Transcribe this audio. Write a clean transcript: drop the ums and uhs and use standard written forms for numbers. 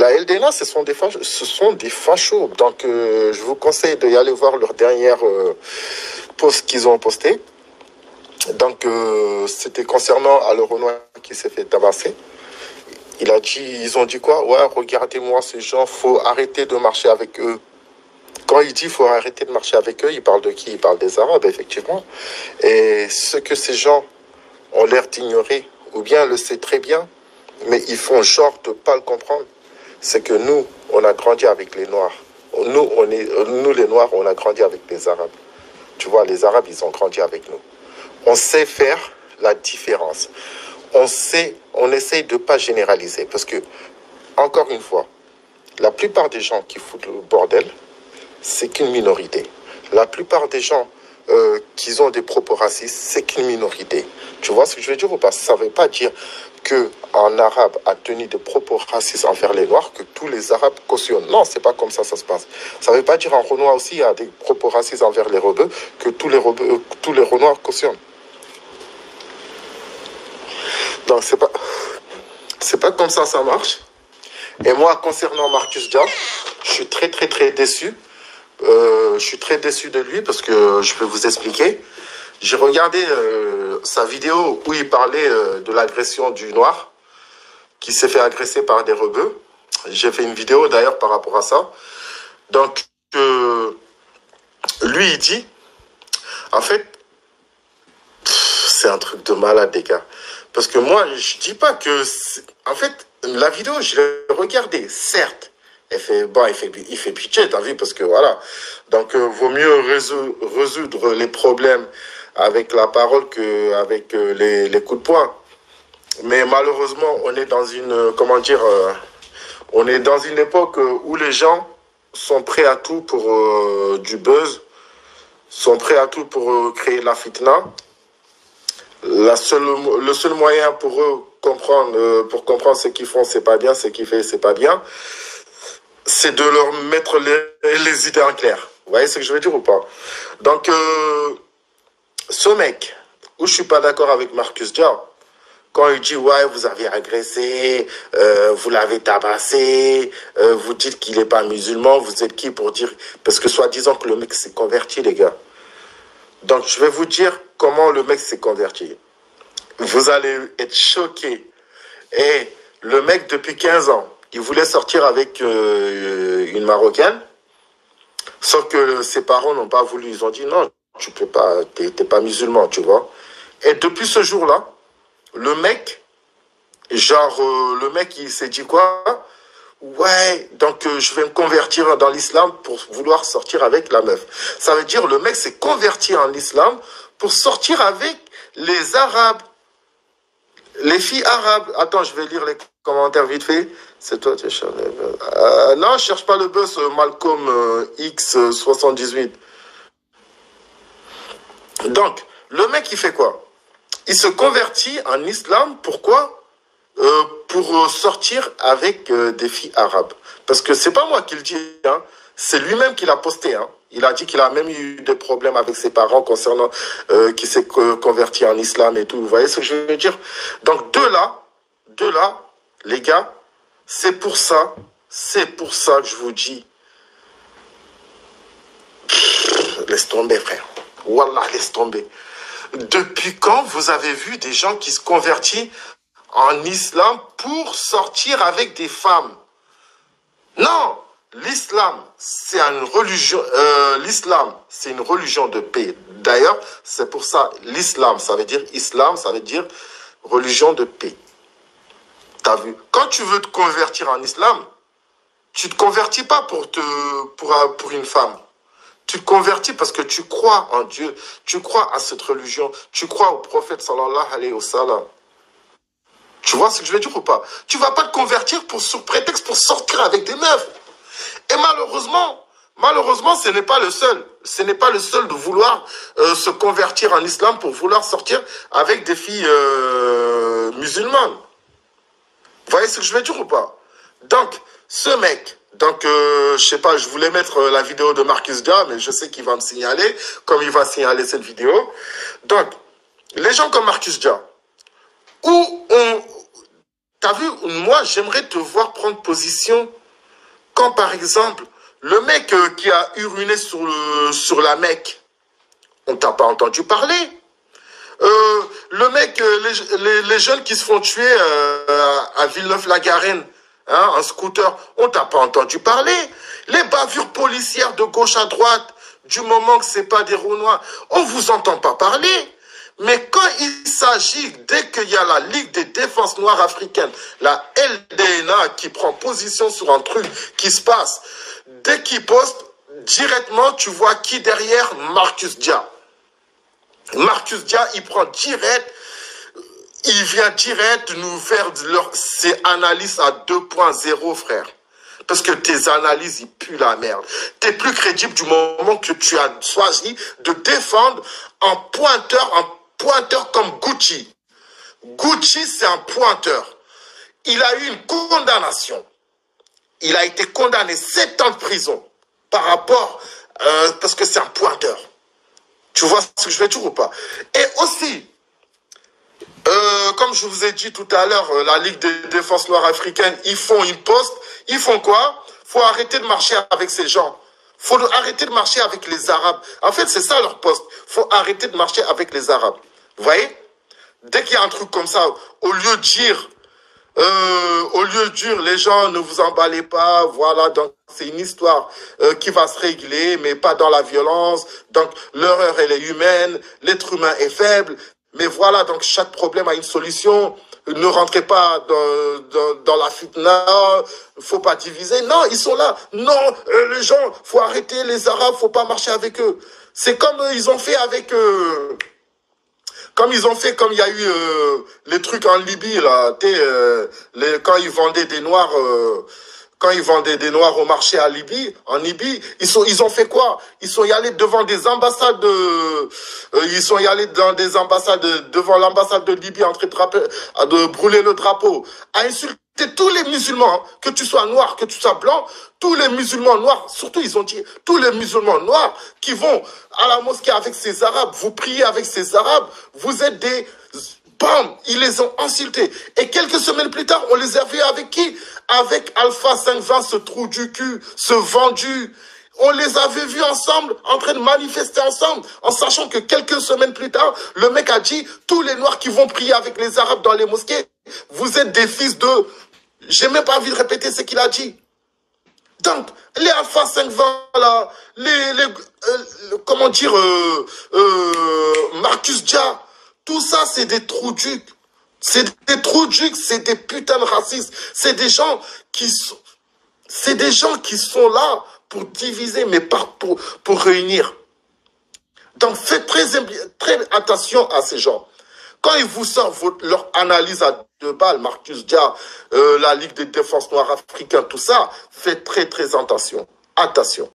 La LDNA, ce sont des fachos. Donc, je vous conseille d'y aller voir leur dernière post qu'ils ont posté. Donc, c'était concernant le Renoir qui s'est fait tabasser. Ils ont dit quoi? Ouais, regardez-moi ces gens, faut arrêter de marcher avec eux. Quand il dit faut arrêter de marcher avec eux, il parle de qui? Il parle des Arabes, effectivement. Et ce que ces gens ont l'air d'ignorer, ou bien le sait très bien, mais ils font genre de ne pas le comprendre, c'est que nous, on a grandi avec les Noirs. Nous, les Noirs, on a grandi avec les Arabes. Tu vois, les Arabes, ils ont grandi avec nous. On sait faire la différence. On essaye de ne pas généraliser. Parce que, encore une fois, la plupart des gens qui foutent le bordel, c'est qu'une minorité. La plupart des gens qui ont des propos racistes, c'est qu'une minorité. Tu vois ce que je veux dire ou pas? Ça ne veut pas dire qu'un Arabe a tenu des propos racistes envers les Noirs, que tous les Arabes cautionnent. Non, c'est pas comme ça se passe. Ça ne veut pas dire qu'un Renoir aussi a des propos racistes envers les Rebeux, que tous les Renoirs cautionnent. Donc, c'est pas comme ça marche. Et moi, concernant Marcus Dia, je suis très, très, très déçu. Je suis très déçu de lui parce que je peux vous expliquer. J'ai regardé sa vidéo où il parlait de l'agression du Noir qui s'est fait agresser par des rebeux. J'ai fait une vidéo d'ailleurs par rapport à ça. Donc, lui, il dit, en fait, c'est un truc de malade, les gars. Parce que moi, je dis pas que... En fait, la vidéo, je l'ai regardée, certes. Il fait pitié, t'as vu, parce que voilà. Donc, vaut mieux résoudre les problèmes avec la parole qu'avec les coups de poing. Mais malheureusement, on est dans une, comment dire, on est dans une époque où les gens sont prêts à tout pour du buzz, sont prêts à tout pour créer la fitna. Le seul moyen pour eux pour comprendre ce qu'ils font, c'est pas bien, ce qu'ils font, c'est pas bien, c'est de leur mettre les idées en clair. Vous voyez ce que je veux dire ou pas? Donc, ce mec, où je suis pas d'accord avec Marcus Dia, quand il dit, ouais, vous avez agressé, vous l'avez tabassé, vous dites qu'il n'est pas musulman, vous êtes qui pour dire... Parce que soi-disant que le mec s'est converti, les gars. Donc, je vais vous dire comment le mec s'est converti. Vous allez être choqués. Et le mec, depuis 15 ans, il voulait sortir avec une Marocaine, sauf que ses parents n'ont pas voulu. Ils ont dit, non, tu peux pas, t'es pas musulman, tu vois. Et depuis ce jour-là, le mec, le mec, il s'est dit quoi? Ouais, donc je vais me convertir dans l'islam pour vouloir sortir avec la meuf. Ça veut dire le mec s'est converti en islam pour sortir avec les Arabes, les filles arabes. Attends, je vais lire les commentaires vite fait. C'est toi, tu cherches. Non, je cherche pas le buzz, Malcolm X78. Donc, le mec, il fait quoi? Il se convertit en islam, pourquoi? Pour sortir avec des filles arabes. Parce que c'est pas moi qui le dis, hein. C'est lui-même qui l'a posté. Hein. Il a dit qu'il a même eu des problèmes avec ses parents concernant qui s'est converti en islam et tout. Vous voyez ce que je veux dire? Donc de là, les gars, c'est pour ça que je vous dis, laisse tomber, frère. Wallah, laisse tomber. Depuis quand vous avez vu des gens qui se convertissent en islam pour sortir avec des femmes? Non, l'islam, c'est une religion. L'islam, c'est une religion de paix. D'ailleurs, c'est pour ça, l'islam, ça veut dire islam, ça veut dire religion de paix. T'as vu? Quand tu veux te convertir en islam, tu te convertis pas pour une femme. Tu te convertis parce que tu crois en Dieu, tu crois à cette religion, tu crois au prophète sallallahu alayhi wa sallam. Tu vois ce que je veux dire ou pas? Tu vas pas te convertir sous prétexte pour sortir avec des meufs. Et malheureusement, ce n'est pas le seul. Ce n'est pas le seul de vouloir se convertir en islam pour vouloir sortir avec des filles musulmanes. Vous voyez ce que je veux dire ou pas? Donc, ce mec, je sais pas, je voulais mettre la vidéo de Marcus Dia, mais je sais qu'il va me signaler, comme il va signaler cette vidéo. Donc, les gens comme Marcus Dia, où T'as vu, moi, j'aimerais te voir prendre position quand, par exemple, le mec qui a uriné sur la Mecque, on t'a pas entendu parler. Le mec, les jeunes qui se font tuer à Villeneuve-la-Garenne, hein, en scooter, on t'a pas entendu parler. Les bavures policières de gauche à droite, du moment que c'est pas des Renois, on vous entend pas parler. Mais quand il s'agit, dès qu'il y a la Ligue des défenses noires africaines, la LDNA qui prend position sur un truc qui se passe, dès qu'il poste, directement, tu vois qui derrière? Marcus Dia. Marcus Dia, il prend direct, il vient direct nous faire ses analyses à 2.0, frère. Parce que tes analyses, ils puent la merde. T'es plus crédible du moment que tu as choisi de défendre un pointeur comme Gucci. Gucci, c'est un pointeur. Il a eu une condamnation. Il a été condamné 7 ans de prison par rapport, parce que c'est un pointeur. Tu vois ce que je veux dire ou pas? Et aussi, comme je vous ai dit tout à l'heure, la Ligue des défenses noires africaines, ils font une poste. Ils font quoi? Faut arrêter de marcher avec ces gens. Faut arrêter de marcher avec les Arabes. En fait, c'est ça leur poste. Faut arrêter de marcher avec les Arabes. Vous voyez? Dès qu'il y a un truc comme ça, au lieu de dire, les gens, ne vous emballez pas, voilà, donc c'est une histoire qui va se régler, mais pas dans la violence. Donc, l'erreur, elle est humaine, l'être humain est faible. Mais voilà, donc chaque problème a une solution. Ne rentrez pas dans la fitna, faut pas diviser. Non, ils sont là. Non, les gens, faut arrêter les Arabes, faut pas marcher avec eux. C'est comme ils ont fait avec... comme ils ont fait, comme il y a eu les trucs en Libye, là, quand ils vendaient des Noirs... quand ils vendaient des Noirs au marché en Libye, ils ont fait quoi? Ils sont y allés devant des ambassades, ils sont y allés dans des ambassades, devant l'ambassade de Libye, en train de brûler le drapeau, à insulter tous les musulmans, hein, que tu sois noir, que tu sois blanc, tous les musulmans noirs, surtout ils ont dit, tous les musulmans noirs qui vont à la mosquée avec ces Arabes, vous priez avec ces Arabes, vous êtes des... Bam, ils les ont insultés. Et quelques semaines plus tard, on les a vus avec qui? Avec Alpha 520, ce trou du cul, ce vendu. On les avait vus ensemble, en train de manifester ensemble, en sachant que quelques semaines plus tard, le mec a dit, tous les Noirs qui vont prier avec les Arabes dans les mosquées, vous êtes des fils de... J'ai même pas envie de répéter ce qu'il a dit. Donc, les Alpha 520, là, comment dire, Marcus Dia, tout ça, c'est des trous-ducs. C'est des trous-ducs, c'est des putains de racistes. C'est des gens qui sont là pour diviser, mais pas pour réunir. Donc, faites très attention à ces gens. Quand ils vous sortent leur analyse à 2 balles, Marcus Dia, la Ligue des défenses noires africaines, tout ça, faites très attention. Attention.